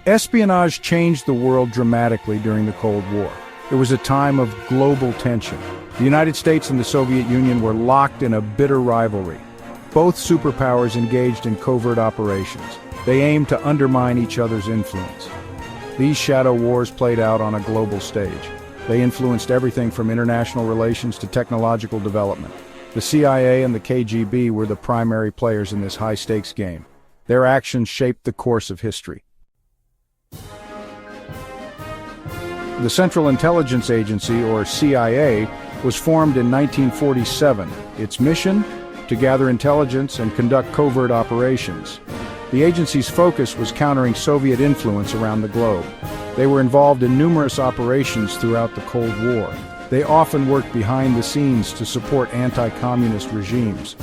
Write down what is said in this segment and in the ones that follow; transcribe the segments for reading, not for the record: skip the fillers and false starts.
Espionage changed the world dramatically during the Cold War. It was a time of global tension. The United States and the Soviet Union were locked in a bitter rivalry. Both superpowers engaged in covert operations. They aimed to undermine each other's influence. These shadow wars played out on a global stage. They influenced everything from international relations to technological development. The CIA and the KGB were the primary players in this high-stakes game. Their actions shaped the course of history. The Central Intelligence Agency, or CIA, was formed in 1947. Its mission? To gather intelligence and conduct covert operations. The agency's focus was countering Soviet influence around the globe. They were involved in numerous operations throughout the Cold War. They often worked behind the scenes to support anti-communist regimes.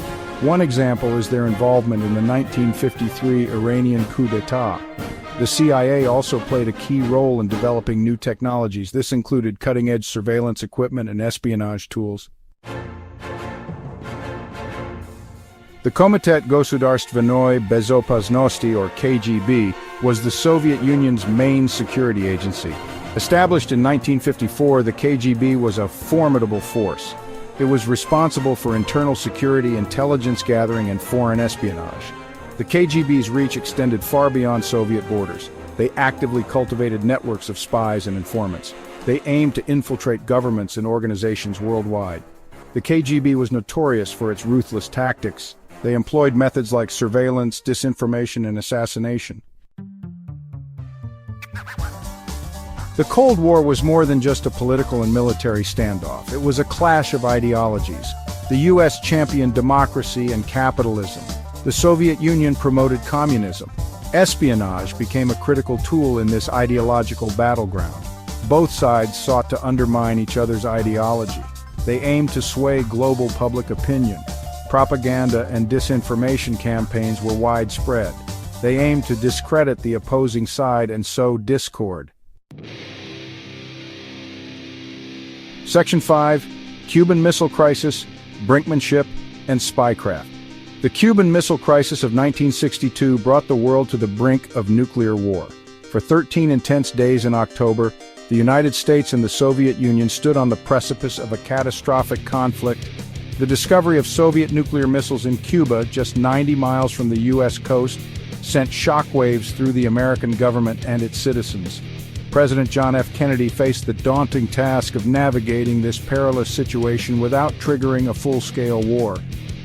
One example is their involvement in the 1953 Iranian coup d'etat. The CIA also played a key role in developing new technologies. This included cutting-edge surveillance equipment and espionage tools. The Komitet Gosudarstvenoi Bezopasnosti, or KGB, was the Soviet Union's main security agency. Established in 1954, the KGB was a formidable force. It was responsible for internal security, intelligence gathering, and foreign espionage. The KGB's reach extended far beyond Soviet borders. They actively cultivated networks of spies and informants. They aimed to infiltrate governments and organizations worldwide. The KGB was notorious for its ruthless tactics. They employed methods like surveillance, disinformation, and assassination. The Cold War was more than just a political and military standoff. It was a clash of ideologies. The U.S. championed democracy and capitalism. The Soviet Union promoted communism. Espionage became a critical tool in this ideological battleground. Both sides sought to undermine each other's ideology. They aimed to sway global public opinion. Propaganda and disinformation campaigns were widespread. They aimed to discredit the opposing side and sow discord. Section 5. Cuban Missile Crisis, Brinkmanship, and Spycraft. The Cuban Missile Crisis of 1962 brought the world to the brink of nuclear war. For 13 intense days in October, the United States and the Soviet Union stood on the precipice of a catastrophic conflict. The discovery of Soviet nuclear missiles in Cuba, just 90 miles from the U.S. coast, sent shockwaves through the American government and its citizens. President John F. Kennedy faced the daunting task of navigating this perilous situation without triggering a full-scale war.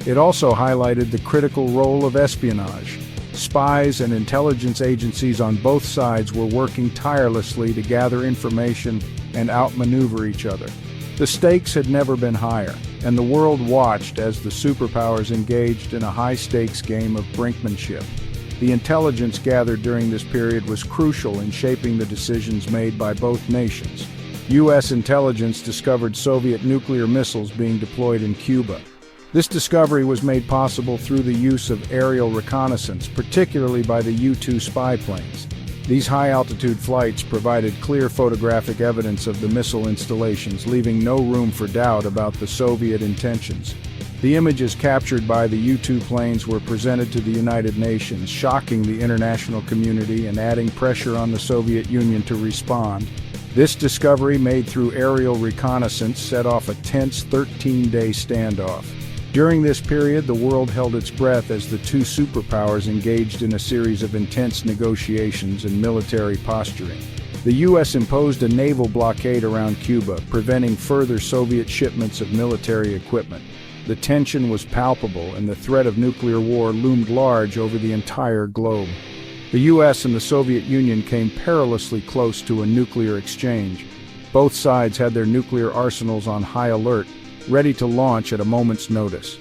It also highlighted the critical role of espionage. Spies and intelligence agencies on both sides were working tirelessly to gather information and outmaneuver each other. The stakes had never been higher, and the world watched as the superpowers engaged in a high-stakes game of brinkmanship. The intelligence gathered during this period was crucial in shaping the decisions made by both nations. U.S. intelligence discovered Soviet nuclear missiles being deployed in Cuba. This discovery was made possible through the use of aerial reconnaissance, particularly by the U-2 spy planes. These high-altitude flights provided clear photographic evidence of the missile installations, leaving no room for doubt about the Soviet intentions. The images captured by the U-2 planes were presented to the United Nations, shocking the international community and adding pressure on the Soviet Union to respond. This discovery, made through aerial reconnaissance, set off a tense 13-day standoff. During this period, the world held its breath as the two superpowers engaged in a series of intense negotiations and military posturing. The U.S. imposed a naval blockade around Cuba, preventing further Soviet shipments of military equipment. The tension was palpable, and the threat of nuclear war loomed large over the entire globe. The U.S. and the Soviet Union came perilously close to a nuclear exchange. Both sides had their nuclear arsenals on high alert, ready to launch at a moment's notice.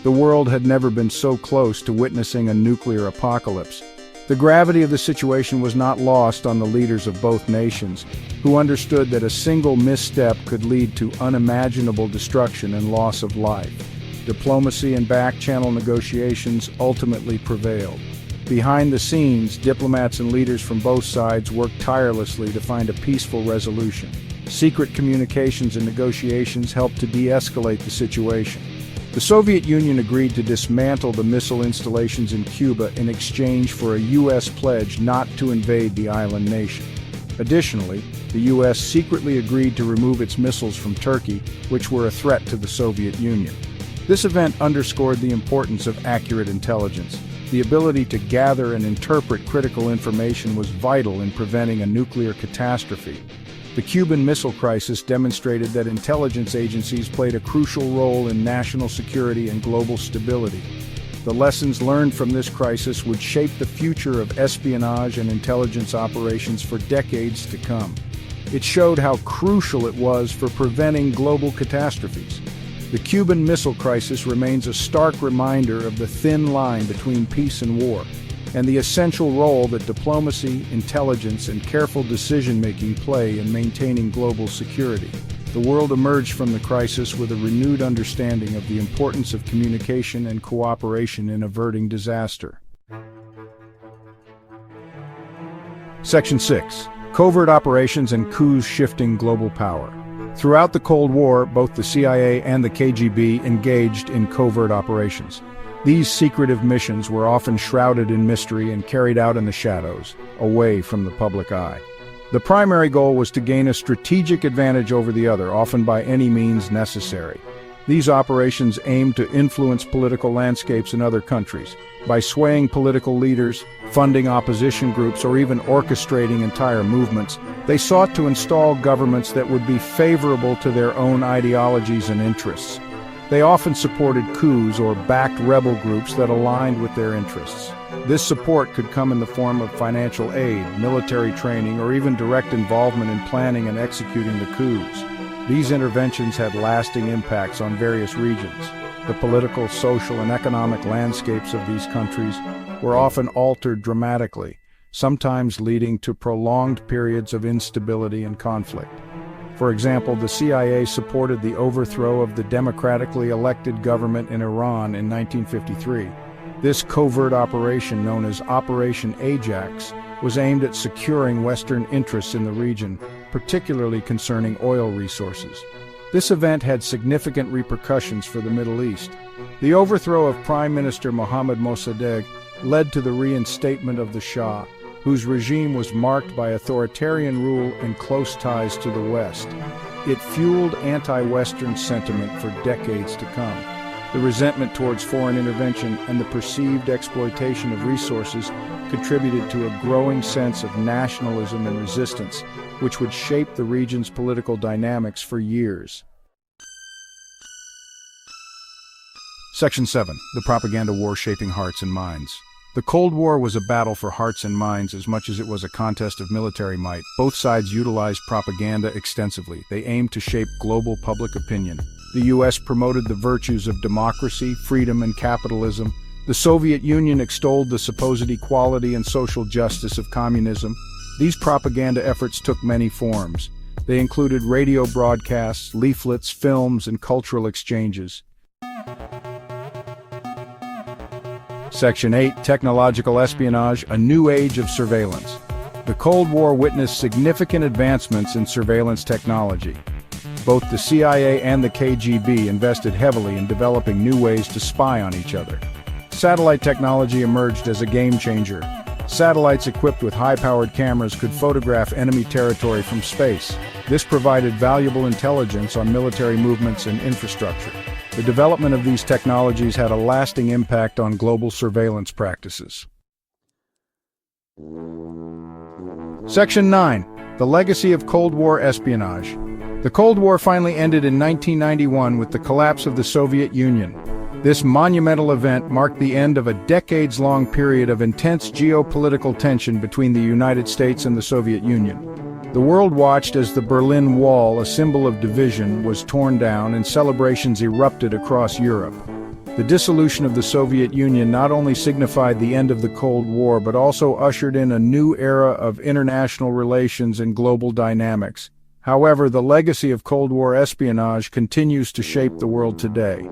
The world had never been so close to witnessing a nuclear apocalypse. The gravity of the situation was not lost on the leaders of both nations, who understood that a single misstep could lead to unimaginable destruction and loss of life. Diplomacy and back-channel negotiations ultimately prevailed. Behind the scenes, diplomats and leaders from both sides worked tirelessly to find a peaceful resolution. Secret communications and negotiations helped to de-escalate the situation. The Soviet Union agreed to dismantle the missile installations in Cuba in exchange for a U.S. pledge not to invade the island nation. Additionally, the U.S. secretly agreed to remove its missiles from Turkey, which were a threat to the Soviet Union. This event underscored the importance of accurate intelligence. The ability to gather and interpret critical information was vital in preventing a nuclear catastrophe. The Cuban Missile Crisis demonstrated that intelligence agencies played a crucial role in national security and global stability. The lessons learned from this crisis would shape the future of espionage and intelligence operations for decades to come. It showed how crucial it was for preventing global catastrophes. The Cuban Missile Crisis remains a stark reminder of the thin line between peace and war, and the essential role that diplomacy, intelligence, and careful decision-making play in maintaining global security. The world emerged from the crisis with a renewed understanding of the importance of communication and cooperation in averting disaster. Section 6. Covert operations and coups shifting global power. Throughout the Cold War, both the CIA and the KGB engaged in covert operations. These secretive missions were often shrouded in mystery and carried out in the shadows, away from the public eye. The primary goal was to gain a strategic advantage over the other, often by any means necessary. These operations aimed to influence political landscapes in other countries. By swaying political leaders, funding opposition groups, or even orchestrating entire movements, they sought to install governments that would be favorable to their own ideologies and interests. They often supported coups or backed rebel groups that aligned with their interests. This support could come in the form of financial aid, military training, or even direct involvement in planning and executing the coups. These interventions had lasting impacts on various regions. The political, social, and economic landscapes of these countries were often altered dramatically, sometimes leading to prolonged periods of instability and conflict. For example, the CIA supported the overthrow of the democratically elected government in Iran in 1953. This covert operation, known as Operation Ajax, was aimed at securing Western interests in the region, particularly concerning oil resources. This event had significant repercussions for the Middle East. The overthrow of Prime Minister Mohammad Mossadegh led to the reinstatement of the Shah, whose regime was marked by authoritarian rule and close ties to the West. It fueled anti-Western sentiment for decades to come. The resentment towards foreign intervention and the perceived exploitation of resources contributed to a growing sense of nationalism and resistance, which would shape the region's political dynamics for years. Section 7. The Propaganda War Shaping Hearts and Minds. The Cold War was a battle for hearts and minds as much as it was a contest of military might. Both sides utilized propaganda extensively. They aimed to shape global public opinion. The U.S. promoted the virtues of democracy, freedom, and capitalism. The Soviet Union extolled the supposed equality and social justice of communism. These propaganda efforts took many forms. They included radio broadcasts, leaflets, films, and cultural exchanges. Section 8. Technological Espionage, a New Age of Surveillance. The Cold War witnessed significant advancements in surveillance technology. Both the CIA and the KGB invested heavily in developing new ways to spy on each other. Satellite technology emerged as a game-changer. Satellites equipped with high-powered cameras could photograph enemy territory from space. This provided valuable intelligence on military movements and infrastructure. The development of these technologies had a lasting impact on global surveillance practices. Section 9. The Legacy of Cold War Espionage. The Cold War finally ended in 1991 with the collapse of the Soviet Union. This monumental event marked the end of a decades-long period of intense geopolitical tension between the United States and the Soviet Union. The world watched as the Berlin Wall, a symbol of division, was torn down and celebrations erupted across Europe. The dissolution of the Soviet Union not only signified the end of the Cold War but also ushered in a new era of international relations and global dynamics. However, the legacy of Cold War espionage continues to shape the world today.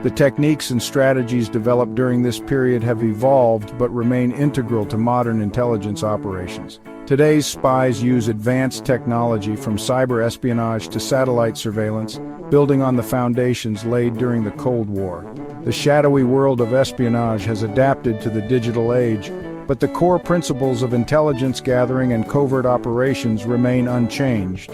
The techniques and strategies developed during this period have evolved but remain integral to modern intelligence operations. Today's spies use advanced technology from cyber espionage to satellite surveillance, building on the foundations laid during the Cold War. The shadowy world of espionage has adapted to the digital age, but the core principles of intelligence gathering and covert operations remain unchanged.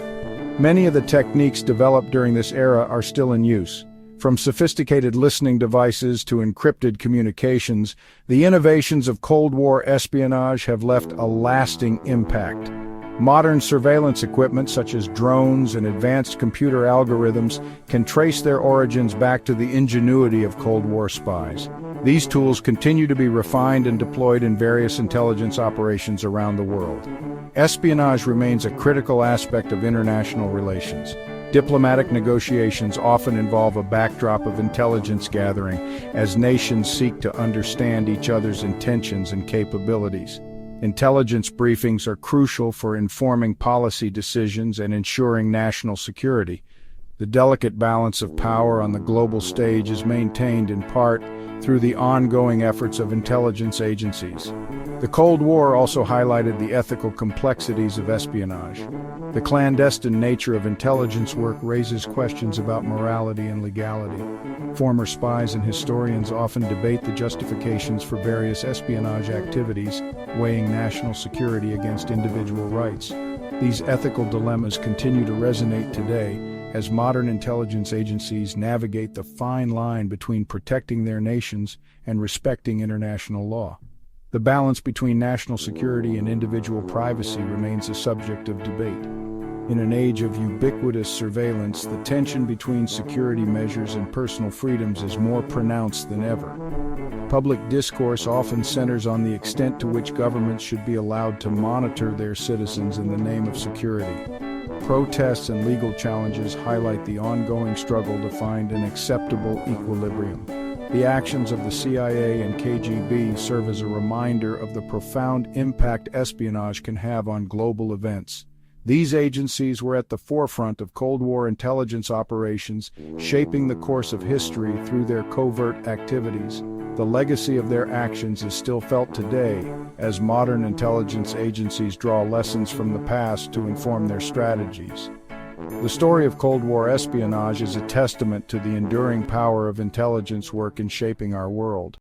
Many of the techniques developed during this era are still in use. From sophisticated listening devices to encrypted communications, the innovations of Cold War espionage have left a lasting impact. Modern surveillance equipment such as drones and advanced computer algorithms can trace their origins back to the ingenuity of Cold War spies. These tools continue to be refined and deployed in various intelligence operations around the world. Espionage remains a critical aspect of international relations. Diplomatic negotiations often involve a backdrop of intelligence gathering as nations seek to understand each other's intentions and capabilities. Intelligence briefings are crucial for informing policy decisions and ensuring national security. The delicate balance of power on the global stage is maintained in part through the ongoing efforts of intelligence agencies. The Cold War also highlighted the ethical complexities of espionage. The clandestine nature of intelligence work raises questions about morality and legality. Former spies and historians often debate the justifications for various espionage activities, weighing national security against individual rights. These ethical dilemmas continue to resonate today as modern intelligence agencies navigate the fine line between protecting their nations and respecting international law. The balance between national security and individual privacy remains a subject of debate. In an age of ubiquitous surveillance, the tension between security measures and personal freedoms is more pronounced than ever. Public discourse often centers on the extent to which governments should be allowed to monitor their citizens in the name of security. Protests and legal challenges highlight the ongoing struggle to find an acceptable equilibrium. The actions of the CIA and KGB serve as a reminder of the profound impact espionage can have on global events. These agencies were at the forefront of Cold War intelligence operations, shaping the course of history through their covert activities. The legacy of their actions is still felt today, as modern intelligence agencies draw lessons from the past to inform their strategies. The story of Cold War espionage is a testament to the enduring power of intelligence work in shaping our world.